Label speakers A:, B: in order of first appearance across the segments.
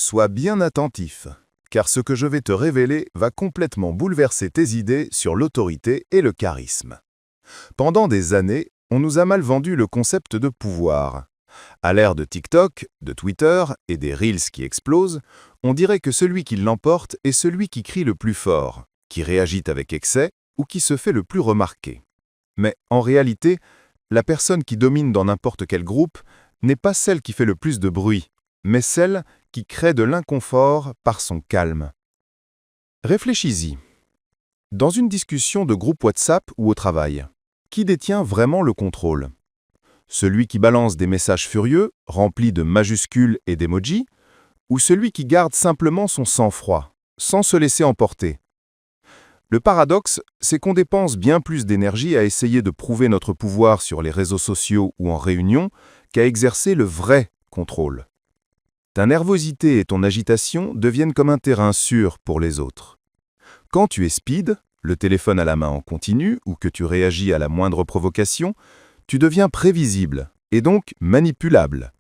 A: Sois bien attentif, car ce que je vais te révéler va complètement bouleverser tes idées sur l'autorité et le charisme. Pendant des années, on nous a mal vendu le concept de pouvoir. À l'ère de TikTok, de Twitter et des Reels qui explosent, on dirait que celui qui l'emporte est celui qui crie le plus fort, qui réagit avec excès ou qui se fait le plus remarquer. Mais en réalité, la personne qui domine dans n'importe quel groupe n'est pas celle qui fait le plus de bruit, mais celle qui crée de l'inconfort par son calme. Réfléchis-y. Dans une discussion de groupe WhatsApp ou au travail, qui détient vraiment le contrôle? Celui qui balance des messages furieux, remplis de majuscules et d'emojis, ou celui qui garde simplement son sang-froid, sans se laisser emporter? Le paradoxe, c'est qu'on dépense bien plus d'énergie à essayer de prouver notre pouvoir sur les réseaux sociaux ou en réunion qu'à exercer le vrai contrôle. Ta nervosité et ton agitation deviennent comme un terrain sûr pour les autres. Quand tu es speed, le téléphone à la main en continu, ou que tu réagis à la moindre provocation, tu deviens prévisible et donc manipulable.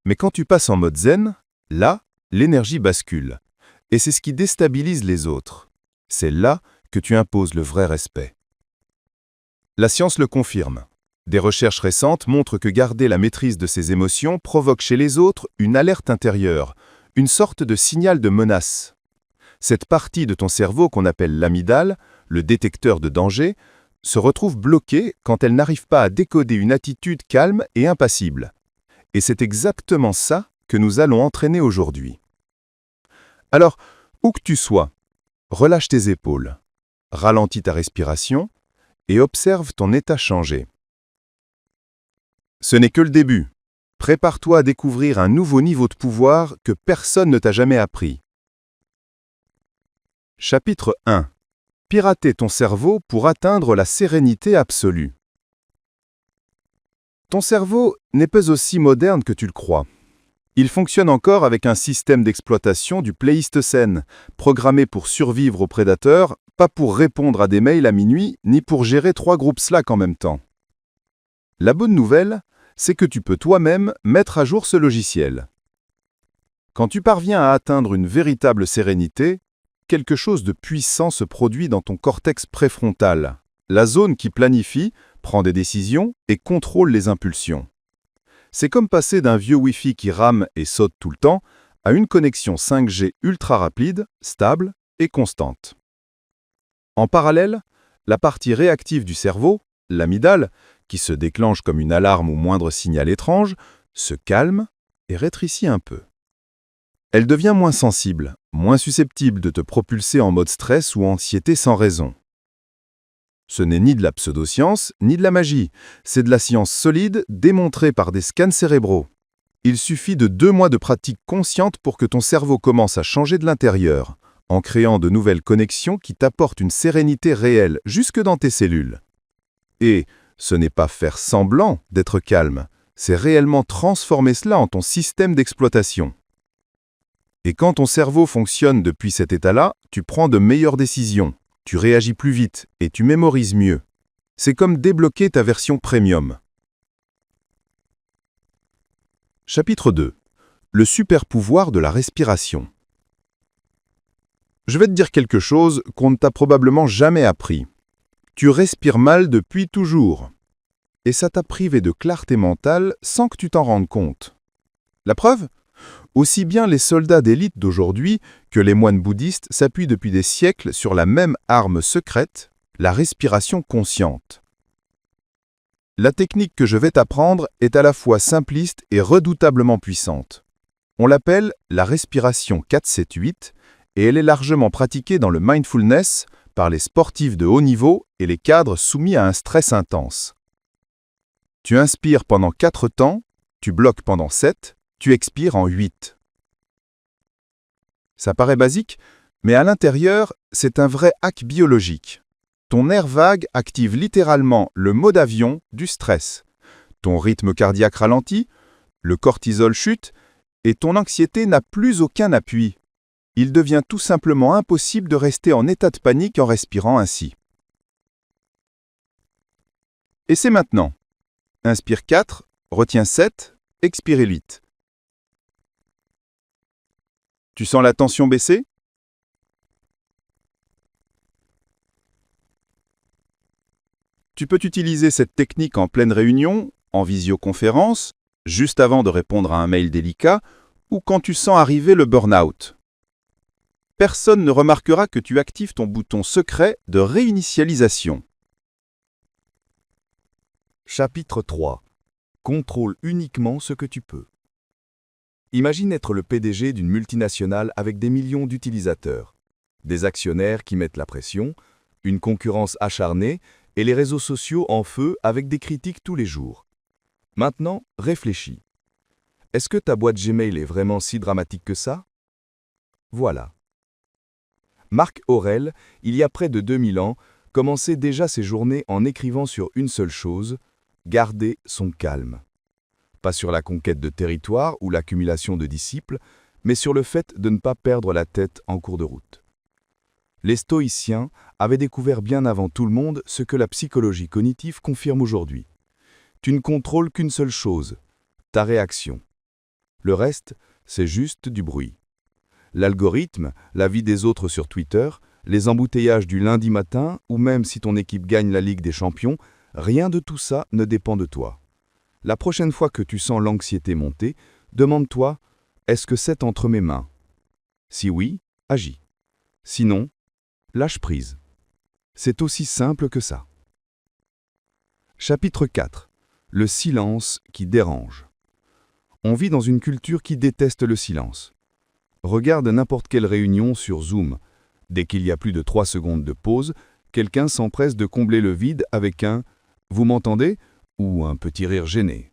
A: Mais quand tu passes en mode zen, là, l'énergie bascule. Et c'est ce qui déstabilise les autres. C'est là que tu imposes le vrai respect. La science le confirme. Des recherches récentes montrent que garder la maîtrise de ses émotions provoque chez les autres une alerte intérieure, une sorte de signal de menace. Cette partie de ton cerveau qu'on appelle l'amygdale, le détecteur de danger, se retrouve bloquée quand elle n'arrive pas à décoder une attitude calme et impassible. Et c'est exactement ça que nous allons entraîner aujourd'hui. Alors, où que tu sois, relâche tes épaules, ralentis ta respiration et observe ton état changer. Ce n'est que le début. Prépare-toi à découvrir un nouveau niveau de pouvoir que personne ne t'a jamais appris. Chapitre 1. Pirater ton cerveau pour atteindre la sérénité absolue. Ton cerveau n'est pas aussi moderne que tu le crois. Il fonctionne encore avec un système d'exploitation du Pléistocène, programmé pour survivre aux prédateurs, pas pour répondre à des mails à minuit, ni pour gérer 3 groupes Slack en même temps. La bonne nouvelle, c'est que tu peux toi-même mettre à jour ce logiciel. Quand tu parviens à atteindre une véritable sérénité, quelque chose de puissant se produit dans ton cortex préfrontal, la zone qui planifie, prend des décisions et contrôle les impulsions. C'est comme passer d'un vieux Wi-Fi qui rame et saute tout le temps à une connexion 5G ultra rapide, stable et constante. En parallèle, la partie réactive du cerveau, l'amygdale, qui se déclenche comme une alarme au moindre signal étrange, se calme et rétrécit un peu. Elle devient moins sensible, moins susceptible de te propulser en mode stress ou anxiété sans raison. Ce n'est ni de la pseudoscience, ni de la magie, c'est de la science solide démontrée par des scans cérébraux. Il suffit de 2 mois de pratique consciente pour que ton cerveau commence à changer de l'intérieur, en créant de nouvelles connexions qui t'apportent une sérénité réelle jusque dans tes cellules. Et ce n'est pas faire semblant d'être calme, c'est réellement transformer cela en ton système d'exploitation. Et quand ton cerveau fonctionne depuis cet état-là, tu prends de meilleures décisions, tu réagis plus vite et tu mémorises mieux. C'est comme débloquer ta version premium. Chapitre 2. Le super-pouvoir de la respiration. Je vais te dire quelque chose qu'on ne t'a probablement jamais appris. Tu respires mal depuis toujours. Et ça t'a privé de clarté mentale sans que tu t'en rendes compte. La preuve ? Aussi bien les soldats d'élite d'aujourd'hui que les moines bouddhistes s'appuient depuis des siècles sur la même arme secrète, la respiration consciente. La technique que je vais t'apprendre est à la fois simpliste et redoutablement puissante. On l'appelle la respiration 4-7-8 et elle est largement pratiquée dans le mindfulness par les sportifs de haut niveau et les cadres soumis à un stress intense. Tu inspires pendant 4 temps, tu bloques pendant 7, tu expires en 8. Ça paraît basique, mais à l'intérieur, c'est un vrai hack biologique. Ton nerf vague active littéralement le mode avion du stress. Ton rythme cardiaque ralentit, le cortisol chute, et ton anxiété n'a plus aucun appui. Il devient tout simplement impossible de rester en état de panique en respirant ainsi. Et c'est maintenant. Inspire 4, retiens 7, expire 8. Tu sens la tension baisser? Tu peux utiliser cette technique en pleine réunion, en visioconférence, juste avant de répondre à un mail délicat ou quand tu sens arriver le burn-out. Personne ne remarquera que tu actives ton bouton secret de réinitialisation.
B: Chapitre 3. Contrôle uniquement ce que tu peux. Imagine être le PDG d'une multinationale avec des millions d'utilisateurs, des actionnaires qui mettent la pression, une concurrence acharnée et les réseaux sociaux en feu avec des critiques tous les jours. Maintenant, réfléchis. Est-ce que ta boîte Gmail est vraiment si dramatique que ça? Voilà. Marc Aurèle, il y a près de 2000 ans, commençait déjà ses journées en écrivant sur une seule chose, garder son calme. Pas sur la conquête de territoire ou l'accumulation de disciples, mais sur le fait de ne pas perdre la tête en cours de route. Les stoïciens avaient découvert bien avant tout le monde ce que la psychologie cognitive confirme aujourd'hui. Tu ne contrôles qu'une seule chose, ta réaction. Le reste, c'est juste du bruit. L'algorithme, la vie des autres sur Twitter, les embouteillages du lundi matin ou même si ton équipe gagne la Ligue des Champions, rien de tout ça ne dépend de toi. La prochaine fois que tu sens l'anxiété monter, demande-toi « Est-ce que c'est entre mes mains ?» Si oui, agis. Sinon, lâche prise. C'est aussi simple que ça. Chapitre 4. Le silence qui dérange. On vit dans une culture qui déteste le silence. Regarde n'importe quelle réunion sur Zoom. Dès qu'il y a plus de 3 secondes de pause, quelqu'un s'empresse de combler le vide avec un « Vous m'entendez ?» ou un petit rire gêné.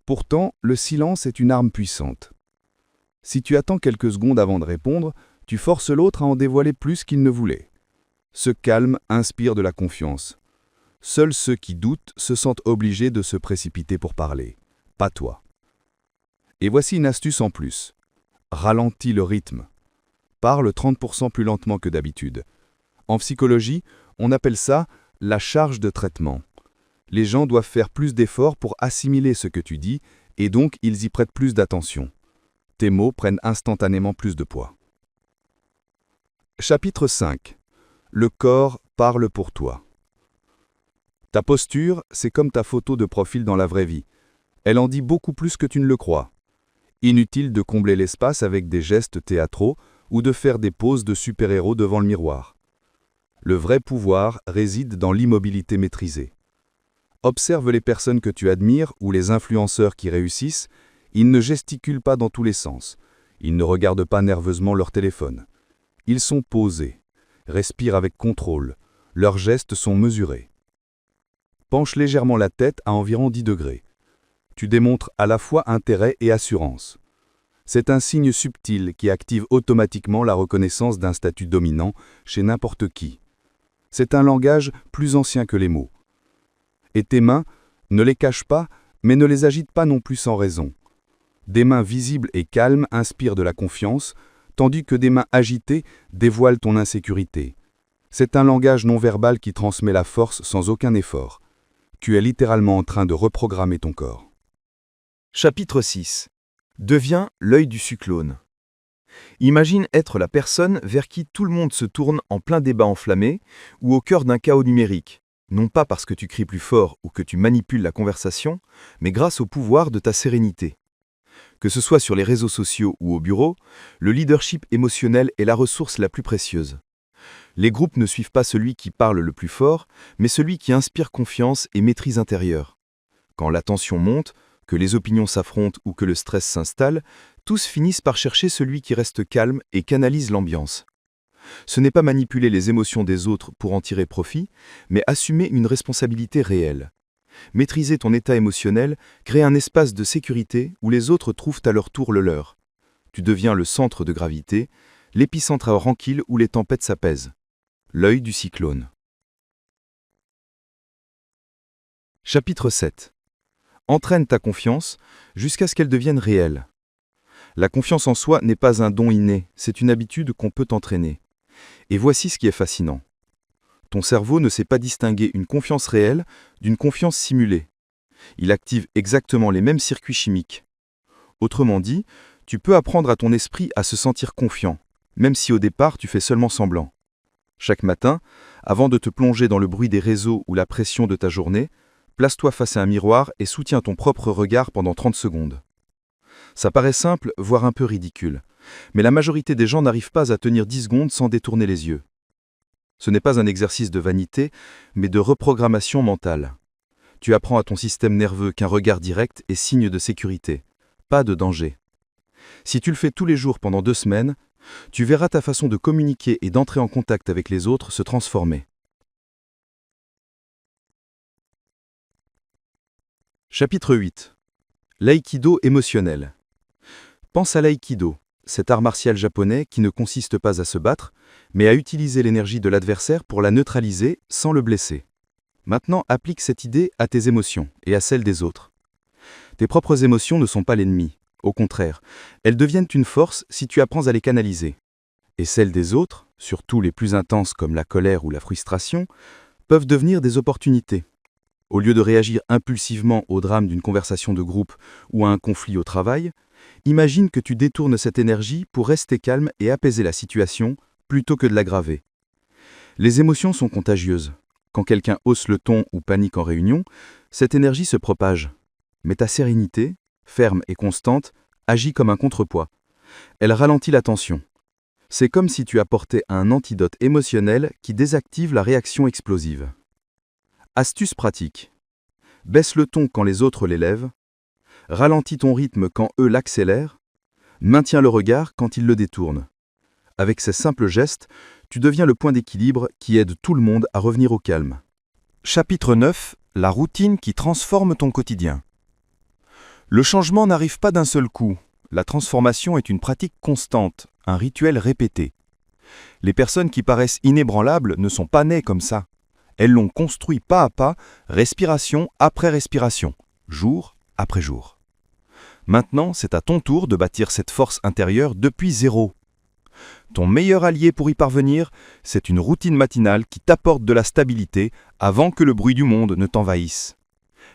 B: Pourtant, le silence est une arme puissante. Si tu attends quelques secondes avant de répondre, tu forces l'autre à en dévoiler plus qu'il ne voulait. Ce calme inspire de la confiance. Seuls ceux qui doutent se sentent obligés de se précipiter pour parler, pas toi. Et voici une astuce en plus. Ralentis le rythme. Parle 30% plus lentement que d'habitude. En psychologie, on appelle ça la charge de traitement. Les gens doivent faire plus d'efforts pour assimiler ce que tu dis et donc ils y prêtent plus d'attention. Tes mots prennent instantanément plus de poids. Chapitre 5. Le corps parle pour toi. Ta posture, c'est comme ta photo de profil dans la vraie vie. Elle en dit beaucoup plus que tu ne le crois. Inutile de combler l'espace avec des gestes théâtraux ou de faire des poses de super-héros devant le miroir. Le vrai pouvoir réside dans l'immobilité maîtrisée. Observe les personnes que tu admires ou les influenceurs qui réussissent, ils ne gesticulent pas dans tous les sens. Ils ne regardent pas nerveusement leur téléphone. Ils sont posés, respirent avec contrôle, leurs gestes sont mesurés. Penche légèrement la tête à environ 10 degrés. Tu démontres à la fois intérêt et assurance. C'est un signe subtil qui active automatiquement la reconnaissance d'un statut dominant chez n'importe qui. C'est un langage plus ancien que les mots. Et tes mains, ne les cache pas, mais ne les agite pas non plus sans raison. Des mains visibles et calmes inspirent de la confiance, tandis que des mains agitées dévoilent ton insécurité. C'est un langage non verbal qui transmet la force sans aucun effort. Tu es littéralement en train de reprogrammer ton corps.
C: Chapitre 6. Deviens l'œil du cyclone. Imagine être la personne vers qui tout le monde se tourne en plein débat enflammé ou au cœur d'un chaos numérique, non pas parce que tu cries plus fort ou que tu manipules la conversation, mais grâce au pouvoir de ta sérénité. Que ce soit sur les réseaux sociaux ou au bureau, le leadership émotionnel est la ressource la plus précieuse. Les groupes ne suivent pas celui qui parle le plus fort, mais celui qui inspire confiance et maîtrise intérieure. Quand la tension monte, que les opinions s'affrontent ou que le stress s'installe, tous finissent par chercher celui qui reste calme et canalise l'ambiance. Ce n'est pas manipuler les émotions des autres pour en tirer profit, mais assumer une responsabilité réelle. Maîtriser ton état émotionnel crée un espace de sécurité où les autres trouvent à leur tour le leur. Tu deviens le centre de gravité, l'épicentre tranquille où les tempêtes s'apaisent. L'œil du cyclone. Chapitre 7. Entraîne ta confiance jusqu'à ce qu'elle devienne réelle. La confiance en soi n'est pas un don inné, c'est une habitude qu'on peut entraîner. Et voici ce qui est fascinant. Ton cerveau ne sait pas distinguer une confiance réelle d'une confiance simulée. Il active exactement les mêmes circuits chimiques. Autrement dit, Tu peux apprendre à ton esprit à se sentir confiant, même si au départ tu fais seulement semblant. Chaque matin, avant de te plonger dans le bruit des réseaux ou la pression de ta journée, place-toi face à un miroir et soutiens ton propre regard pendant 30 secondes. Ça paraît simple, voire un peu ridicule, mais la majorité des gens n'arrivent pas à tenir 10 secondes sans détourner les yeux. Ce n'est pas un exercice de vanité, mais de reprogrammation mentale. Tu apprends à ton système nerveux qu'un regard direct est signe de sécurité, pas de danger. Si tu le fais tous les jours pendant 2 semaines, tu verras ta façon de communiquer et d'entrer en contact avec les autres se transformer. Chapitre 8. L'aïkido émotionnel. Pense à l'aïkido, cet art martial japonais qui ne consiste pas à se battre, mais à utiliser l'énergie de l'adversaire pour la neutraliser sans le blesser. Maintenant, applique cette idée à tes émotions et à celles des autres. Tes propres émotions ne sont pas l'ennemi. Au contraire, elles deviennent une force si tu apprends à les canaliser. Et celles des autres, surtout les plus intenses comme la colère ou la frustration, peuvent devenir des opportunités. Au lieu de réagir impulsivement au drame d'une conversation de groupe ou à un conflit au travail, imagine que tu détournes cette énergie pour rester calme et apaiser la situation plutôt que de l'aggraver. Les émotions sont contagieuses. Quand quelqu'un hausse le ton ou panique en réunion, cette énergie se propage. Mais ta sérénité, ferme et constante, agit comme un contrepoids. Elle ralentit la tension. C'est comme si tu apportais un antidote émotionnel qui désactive la réaction explosive. Astuce pratique. Baisse le ton quand les autres l'élèvent. Ralentis ton rythme quand eux l'accélèrent. Maintiens le regard quand ils le détournent. Avec ces simples gestes, tu deviens le point d'équilibre qui aide tout le monde à revenir au calme. Chapitre 9. La routine qui transforme ton quotidien. Le changement n'arrive pas d'un seul coup. La transformation est une pratique constante, un rituel répété. Les personnes qui paraissent inébranlables ne sont pas nées comme ça. Elles l'ont construit pas à pas, respiration après respiration, jour après jour. Maintenant, c'est à ton tour de bâtir cette force intérieure depuis zéro. Ton meilleur allié pour y parvenir, c'est une routine matinale qui t'apporte de la stabilité avant que le bruit du monde ne t'envahisse.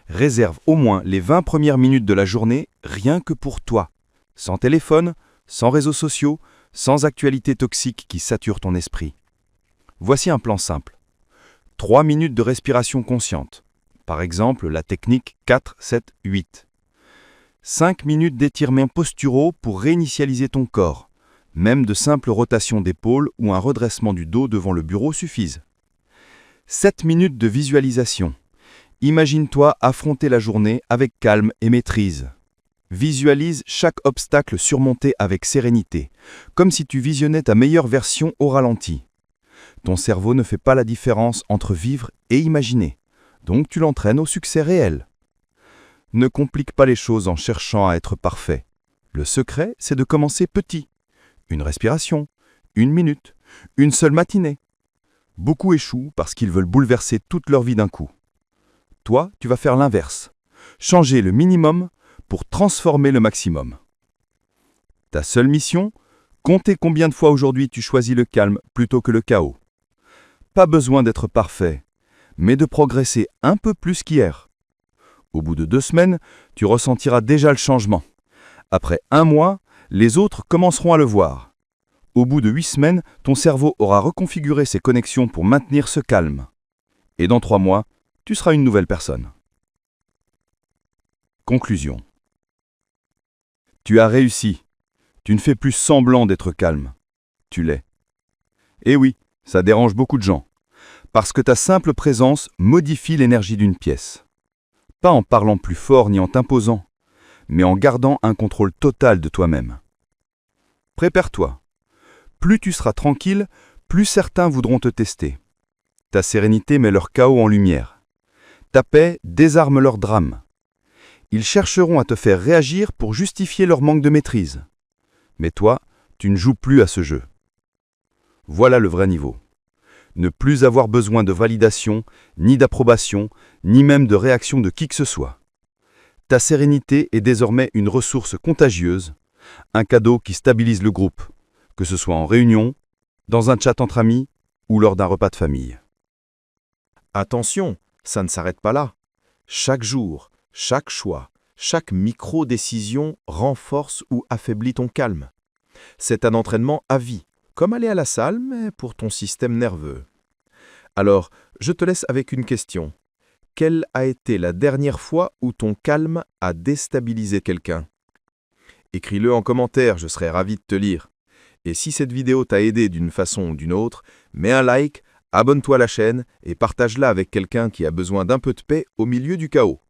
C: Réserve au moins les 20 premières minutes de la journée rien que pour toi. Sans téléphone, sans réseaux sociaux, sans actualité toxique qui sature ton esprit. Voici un plan simple. 3 minutes de respiration consciente. Par exemple, la technique 4-7-8. 5 minutes d'étirements posturaux pour réinitialiser ton corps. Même de simples rotations d'épaules ou un redressement du dos devant le bureau suffisent. 7 minutes de visualisation. Imagine-toi affronter la journée avec calme et maîtrise. Visualise chaque obstacle surmonté avec sérénité, comme si tu visionnais ta meilleure version au ralenti. Ton cerveau ne fait pas la différence entre vivre et imaginer, donc tu l'entraînes au succès réel. Ne complique pas les choses en cherchant à être parfait. Le secret, c'est de commencer petit. Une respiration, 1 minute, une seule matinée. Beaucoup échouent parce qu'ils veulent bouleverser toute leur vie d'un coup. Toi, tu vas faire l'inverse. Changer le minimum pour transformer le maximum. Ta seule mission, compter combien de fois aujourd'hui tu choisis le calme plutôt que le chaos. Pas besoin d'être parfait, mais de progresser un peu plus qu'hier. Au bout de 2 semaines, tu ressentiras déjà le changement. Après 1 mois, les autres commenceront à le voir. Au bout de 8 semaines, ton cerveau aura reconfiguré ses connexions pour maintenir ce calme. Et dans 3 mois, tu seras une nouvelle personne. Conclusion. Tu as réussi. Tu ne fais plus semblant d'être calme. Tu l'es. Et oui, ça dérange beaucoup de gens. Parce que ta simple présence modifie l'énergie d'une pièce. Pas en parlant plus fort ni en t'imposant, mais en gardant un contrôle total de toi-même. Prépare-toi. Plus tu seras tranquille, plus certains voudront te tester. Ta sérénité met leur chaos en lumière. Ta paix désarme leur drame. Ils chercheront à te faire réagir pour justifier leur manque de maîtrise. Mais toi, tu ne joues plus à ce jeu. Voilà le vrai niveau. Ne plus avoir besoin de validation, ni d'approbation, ni même de réaction de qui que ce soit. Ta sérénité est désormais une ressource contagieuse, un cadeau qui stabilise le groupe, que ce soit en réunion, dans un chat entre amis ou lors d'un repas de famille. Attention, ça ne s'arrête pas là. Chaque jour, chaque choix, Chaque micro-décision renforce ou affaiblit ton calme. C'est un entraînement à vie, comme aller à la salle, mais pour ton système nerveux. Alors, je te laisse avec une question. Quelle a été la dernière fois où ton calme a déstabilisé quelqu'un? Écris-le en commentaire, je serai ravi de te lire. Et si cette vidéo t'a aidé d'une façon ou d'une autre, mets un like, abonne-toi à la chaîne et partage-la avec quelqu'un qui a besoin d'un peu de paix au milieu du chaos.